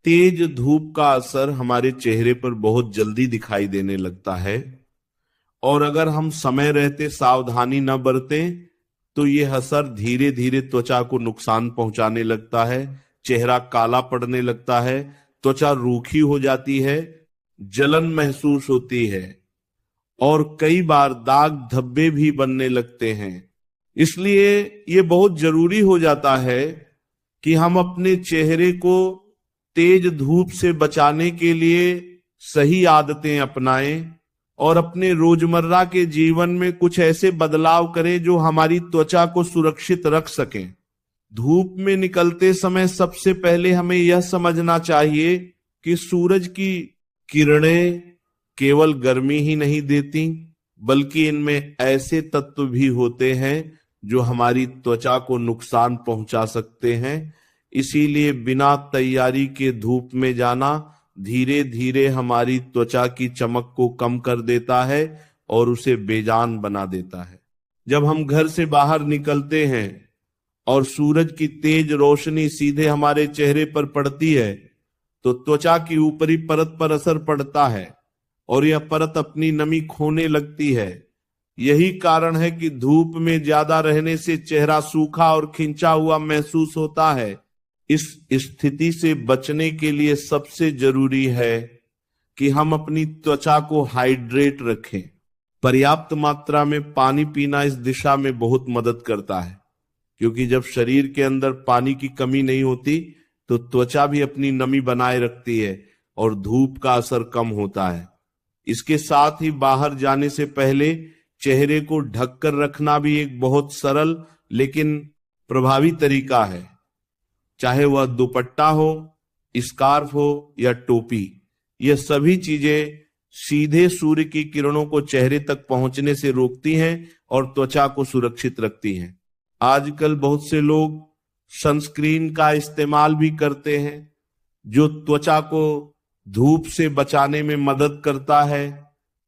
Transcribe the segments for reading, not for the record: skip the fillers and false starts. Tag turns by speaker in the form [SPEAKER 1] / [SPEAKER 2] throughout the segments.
[SPEAKER 1] तेज धूप का असर हमारे चेहरे पर बहुत जल्दी दिखाई देने लगता है और अगर हम समय रहते सावधानी न बरतें तो ये असर धीरे धीरे त्वचा को नुकसान पहुंचाने लगता है। चेहरा काला पड़ने लगता है, त्वचा रूखी हो जाती है, जलन महसूस होती है और कई बार दाग धब्बे भी बनने लगते हैं। इसलिए ये बहुत जरूरी हो जाता है कि हम अपने चेहरे को तेज धूप से बचाने के लिए सही आदतें अपनाएं और अपने रोजमर्रा के जीवन में कुछ ऐसे बदलाव करें जो हमारी त्वचा को सुरक्षित रख सकें। धूप में निकलते समय सबसे पहले हमें यह समझना चाहिए कि सूरज की किरणें केवल गर्मी ही नहीं देती, बल्कि इनमें ऐसे तत्व भी होते हैं जो हमारी त्वचा को नुकसान पहुंचा सकते हैं। इसीलिए बिना तैयारी के धूप में जाना धीरे धीरे हमारी त्वचा की चमक को कम कर देता है और उसे बेजान बना देता है। जब हम घर से बाहर निकलते हैं और सूरज की तेज रोशनी सीधे हमारे चेहरे पर पड़ती है तो त्वचा की ऊपरी परत पर असर पड़ता है और यह परत अपनी नमी खोने लगती है। यही कारण है कि धूप में ज्यादा रहने से चेहरा सूखा और खिंचा हुआ महसूस होता है। इस स्थिति से बचने के लिए सबसे जरूरी है कि हम अपनी त्वचा को हाइड्रेट रखें। पर्याप्त मात्रा में पानी पीना इस दिशा में बहुत मदद करता है, क्योंकि जब शरीर के अंदर पानी की कमी नहीं होती तो त्वचा भी अपनी नमी बनाए रखती है और धूप का असर कम होता है। इसके साथ ही बाहर जाने से पहले चेहरे को ढककर रखना भी एक बहुत सरल लेकिन प्रभावी तरीका है। चाहे वह दुपट्टा हो, स्कार्फ हो या टोपी, यह सभी चीजें सीधे सूर्य की किरणों को चेहरे तक पहुंचने से रोकती हैं और त्वचा को सुरक्षित रखती हैं। आजकल बहुत से लोग सनस्क्रीन का इस्तेमाल भी करते हैं, जो त्वचा को धूप से बचाने में मदद करता है,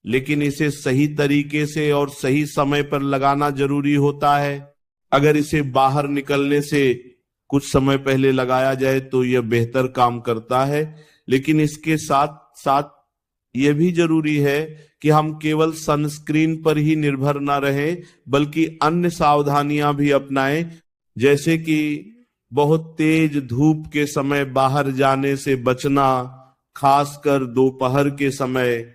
[SPEAKER 1] लेकिन इसे सही तरीके से और सही समय पर लगाना जरूरी होता है। अगर इसे बाहर निकलने से कुछ समय पहले लगाया जाए तो यह बेहतर काम करता है, लेकिन इसके साथ साथ यह भी जरूरी है कि हम केवल सनस्क्रीन पर ही निर्भर न रहें, बल्कि अन्य सावधानियां भी अपनाएं, जैसे कि बहुत तेज धूप के समय बाहर जाने से बचना, खासकर दोपहर के समय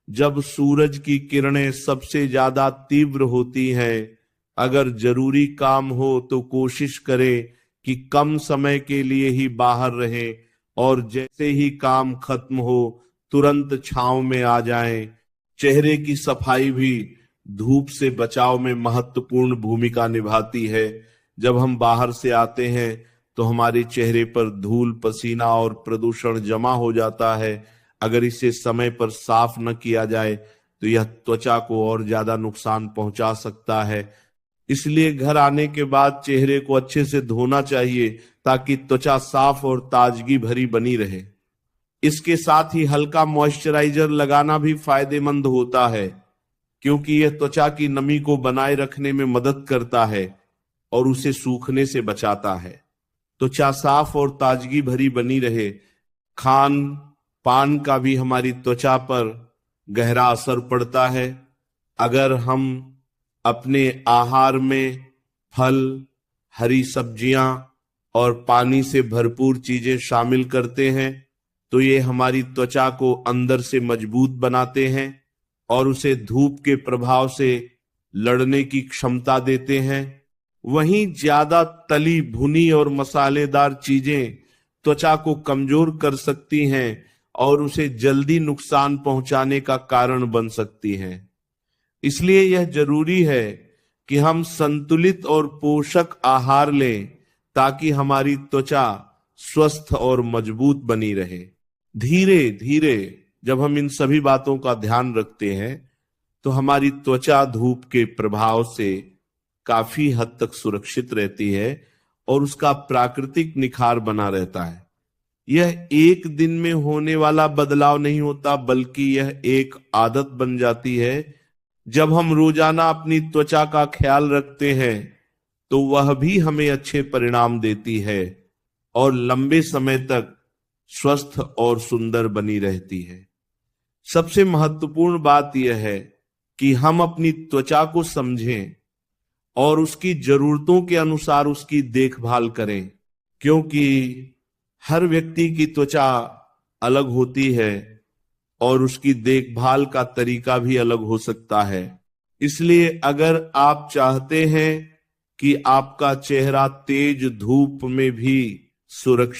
[SPEAKER 1] जब सूरज की किरणें सबसे ज्यादा तीव्र होती हैं। अगर जरूरी काम हो तो कोशिश करें कि कम समय के लिए ही बाहर रहें और जैसे ही काम खत्म हो तुरंत छांव में आ जाएं। चेहरे की सफाई भी धूप से बचाव में महत्वपूर्ण भूमिका निभाती है। जब हम बाहर से आते हैं तो हमारे चेहरे पर धूल, पसीना और प्रदूषण जमा हो जाता है। अगर इसे समय पर साफ न किया जाए तो यह त्वचा को और ज्यादा नुकसान पहुंचा सकता है। इसलिए घर आने के बाद चेहरे को अच्छे से धोना चाहिए ताकि त्वचा साफ और ताजगी भरी बनी रहे। इसके साथ ही हल्का मॉइस्चराइजर लगाना भी फायदेमंद होता है, क्योंकि यह त्वचा की नमी को बनाए रखने में मदद करता है और उसे सूखने से बचाता है। त्वचा साफ और ताजगी भरी बनी रहे। खान पान का भी हमारी त्वचा पर गहरा असर पड़ता है। अगर हम अपने आहार में फल, हरी सब्जियां और पानी से भरपूर चीजें शामिल करते हैं तो ये हमारी त्वचा को अंदर से मजबूत बनाते हैं और उसे धूप के प्रभाव से लड़ने की क्षमता देते हैं। वहीं ज्यादा तली भुनी और मसालेदार चीजें त्वचा को कमजोर कर सकती हैं और उसे जल्दी नुकसान पहुंचाने का कारण बन सकती हैं। इसलिए यह जरूरी है कि हम संतुलित और पोषक आहार लें ताकि हमारी त्वचा स्वस्थ और मजबूत बनी रहे। धीरे धीरे जब हम इन सभी बातों का ध्यान रखते हैं तो हमारी त्वचा धूप के प्रभाव से काफी हद तक सुरक्षित रहती है और उसका प्राकृतिक निखार बना रहता है। यह एक दिन में होने वाला बदलाव नहीं होता, बल्कि यह एक आदत बन जाती है। जब हम रोजाना अपनी त्वचा का ख्याल रखते हैं तो वह भी हमें अच्छे परिणाम देती है और लंबे समय तक स्वस्थ और सुंदर बनी रहती है। सबसे महत्वपूर्ण बात यह है कि हम अपनी त्वचा को समझें और उसकी जरूरतों के अनुसार उसकी देखभाल करें, क्योंकि हर व्यक्ति की त्वचा अलग होती है और उसकी देखभाल का तरीका भी अलग हो सकता है। इसलिए अगर आप चाहते हैं कि आपका चेहरा तेज धूप में भी सुरक्षित